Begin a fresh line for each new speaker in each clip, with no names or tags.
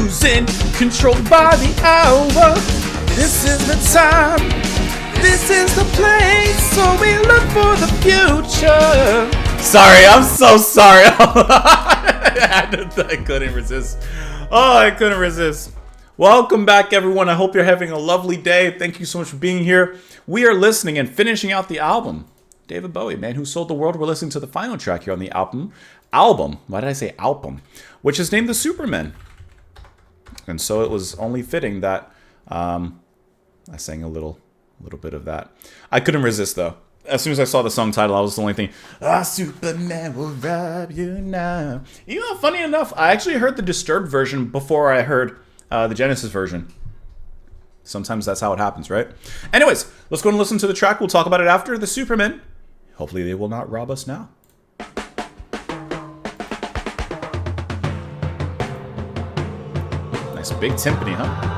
losing control by the hour. This is the time, this is the place, so we look for the future. Sorry, I'm so sorry. I couldn't resist. Oh, I couldn't resist. Welcome back, everyone. I hope you're having a lovely day. Thank you so much for being here. We are listening and finishing out the album. David Bowie, Man Who Sold the World. We're listening to the final track here on the album. Why did I say album? Which is named The Supermen. And so it was only fitting that I sang a little bit of that. I couldn't resist, though. As soon as I saw the song title, I was the only thing. Superman will rob you now. You know, funny enough, I actually heard the Disturbed version before I heard the Genesis version. Sometimes that's how it happens, right? Anyways, let's go and listen to the track. We'll talk about it after. The Supermen. Hopefully they will not rob us now. Nice big timpani, huh?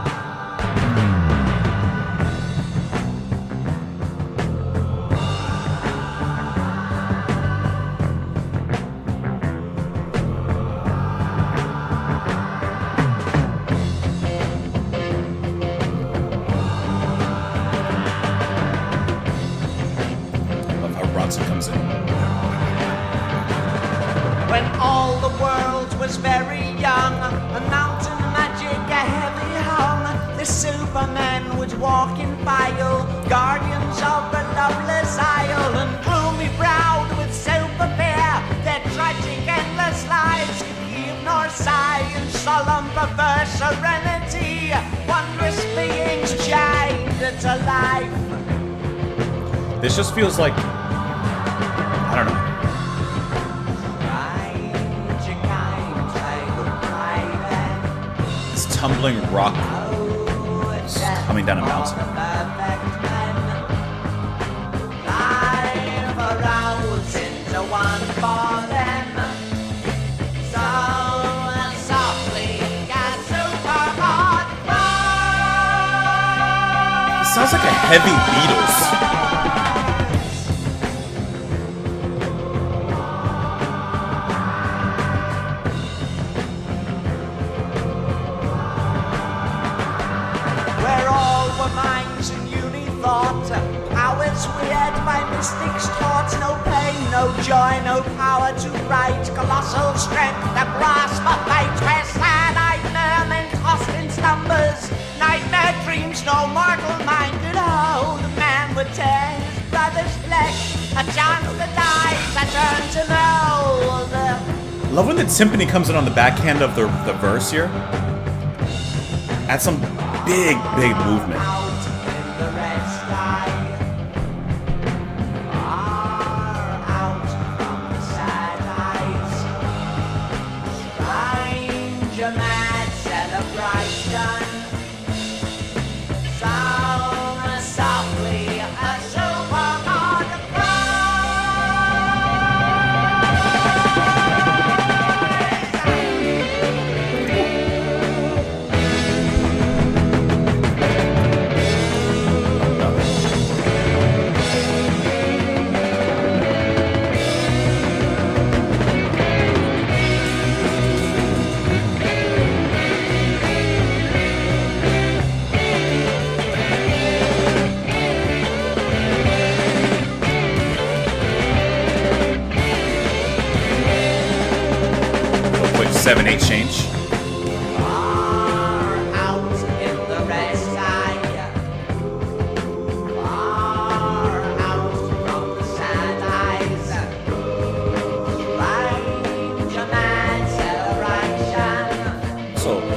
When all the world was very young, a mountain magic a heavy hung, the Supermen would walk in file, guardians of the loveless isle, and gloomy browed with super fear, their tragic endless lives could heave nor sigh in solemn perverse serenity, wondrous beings chained to life.
This just feels like, I don't know. This tumbling rock just coming down a mountain. It sounds like a heavy Beatles.
Minds in uni thought, powers weird by mystics taught, no pain, no joy, no power to write, colossal strength, the grasp of fate, where sad-eyed mermen tossed in slumbers, nightmare dreams no mortal mind could hold, man would tear his brother's flesh, a chance that dies, a turn to mold.
Love when the timpani comes in on the backhand of the verse here. Add some big movement. A quick 7/8 change.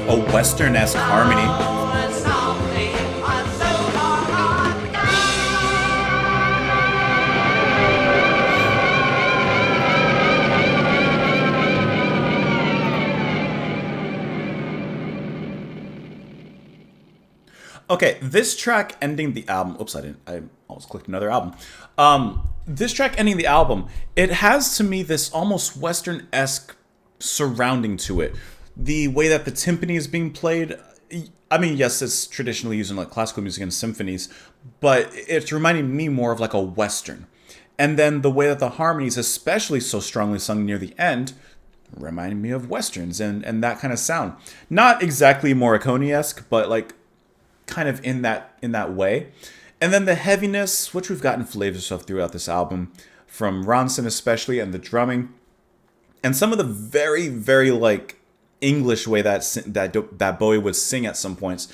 A Western-esque harmony. Okay, this track ending the album. Oops, I almost clicked another album. This track ending the album, it has to me this almost Western-esque surrounding to it. The way that the timpani is being played, I mean, yes, it's traditionally used in like classical music and symphonies, but it's reminding me more of like a Western. And then the way that the harmonies, especially so strongly sung near the end, reminding me of westerns and that kind of sound. Not exactly Morricone-esque, but like kind of in that way. And then the heaviness, which we've gotten flavors of throughout this album, from Ronson especially, and the drumming, and some of the very, very like English way that Bowie would sing at some points.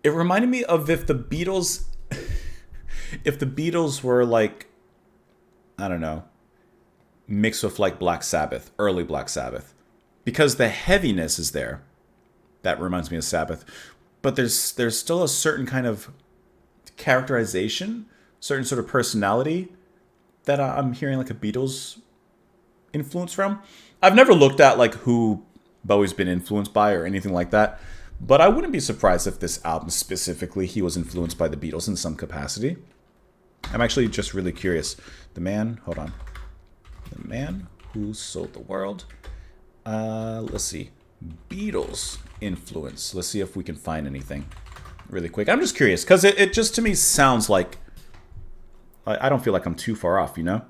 It reminded me of if the Beatles were like, I don't know, mixed with like Black Sabbath, early Black Sabbath, because the heaviness is there. That reminds me of Sabbath, but there's still a certain kind of characterization, certain sort of personality that I'm hearing like a Beatles influence from. I've never looked at like who Bowie's been influenced by or anything like that, but I wouldn't be surprised if this album specifically he was influenced by the Beatles in some capacity. I'm actually just really curious. The man who sold the world. Let's see. Beatles influence. Let's see if we can find anything really quick. I'm just curious because it just to me sounds like I don't feel like I'm too far off, you know?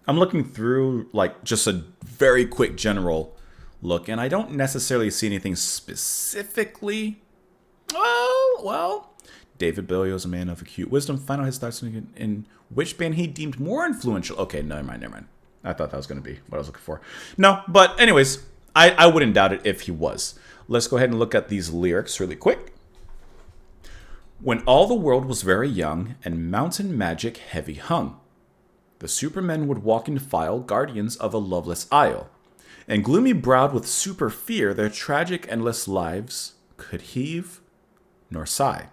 I'm looking through like just a very quick general look, and I don't necessarily see anything specifically. Well, David Bowie was a man of acute wisdom. Find out his thoughts in which band he deemed more influential. Okay, never mind. I thought that was going to be what I was looking for. No, but anyways, I wouldn't doubt it if he was. Let's go ahead and look at these lyrics really quick. When all the world was very young and mountain magic heavy hung, the Supermen would walk in file, guardians of a loveless isle, and gloomy browed with super fear, their tragic endless lives could heave nor sigh.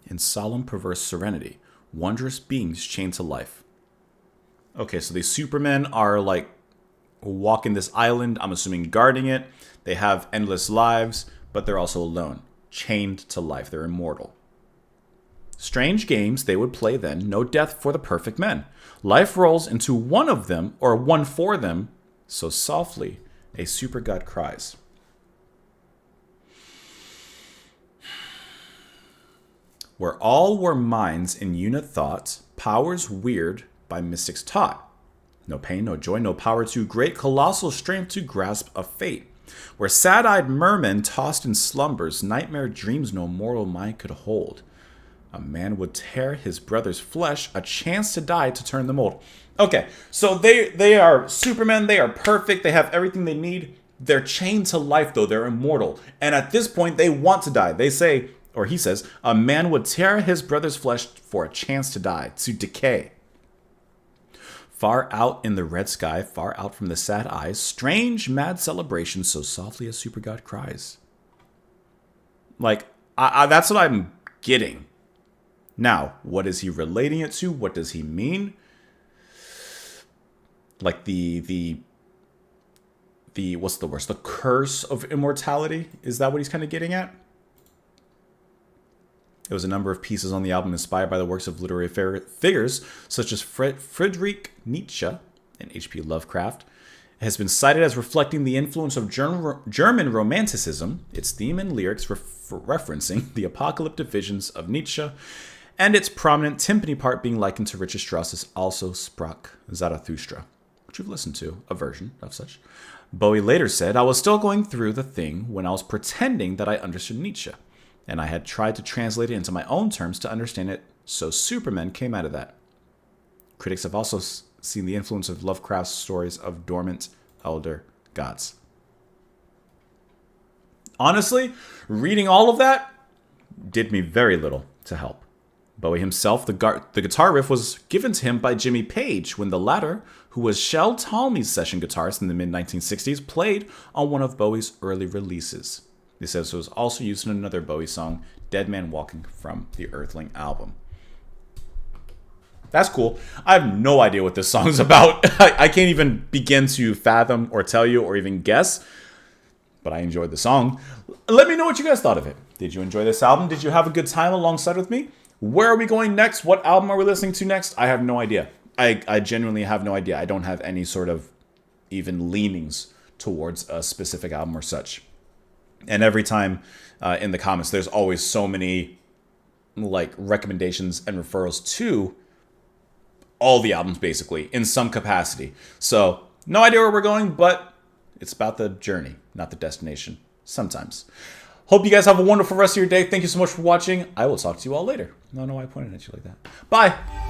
In solemn perverse serenity, wondrous beings chained to life. Okay, so these Supermen are like walking this island, I'm assuming guarding it. They have endless lives, but they're also alone, chained to life. They're immortal. Strange games they would play then, no death for the perfect men. Life rolls into one of them, or one for them, so softly a super god cries. Where all were minds in unit thought, powers weird by mystics taught. No pain, no joy, no power too great, colossal strength to grasp a fate. Where sad-eyed mermen tossed in slumbers, nightmare dreams no mortal mind could hold. A man would tear his brother's flesh, a chance to die to turn the mold. Okay, so they are Supermen, they are perfect, they have everything they need. They're chained to life though, they're immortal. And at this point, they want to die. They say, or he says, a man would tear his brother's flesh for a chance to die, to decay. Far out in the red sky, far out from the sad eyes, strange, mad celebration, so softly a super god cries. Like, that's what I'm getting. Now, what is he relating it to? What does he mean? Like the what's the worst? The curse of immortality? Is that what he's kind of getting at? There was a number of pieces on the album inspired by the works of literary figures such as Friedrich Nietzsche and H.P. Lovecraft. It has been cited as reflecting the influence of German Romanticism, its theme and lyrics referencing the apocalyptic visions of Nietzsche, and its prominent timpani part being likened to Richard Strauss's Also Sprach Zarathustra, which we've listened to, a version of such. Bowie later said, I was still going through the thing when I was pretending that I understood Nietzsche, and I had tried to translate it into my own terms to understand it, so Supermen came out of that. Critics have also seen the influence of Lovecraft's stories of dormant elder gods. Honestly, reading all of that did me very little to help. Bowie himself, the guitar riff was given to him by Jimmy Page when the latter, who was Shel Talmey's session guitarist in the mid-1960s, played on one of Bowie's early releases. He says it was also used in another Bowie song, Dead Man Walking, from the Earthling album. That's cool. I have no idea what this song is about. I can't even begin to fathom or tell you or even guess, but I enjoyed the song. Let me know what you guys thought of it. Did you enjoy this album? Did you have a good time alongside with me? Where are we going next? What album are we listening to next? I have no idea. I genuinely have no idea. I don't have any sort of even leanings towards a specific album or such. And every time in the comments, there's always so many like recommendations and referrals to all the albums, basically, in some capacity. So No idea where we're going, but it's about the journey, not the destination. Sometimes. Hope you guys have a wonderful rest of your day. Thank you so much for watching. I will talk to you all later. I don't know why I pointed at you like that. Bye.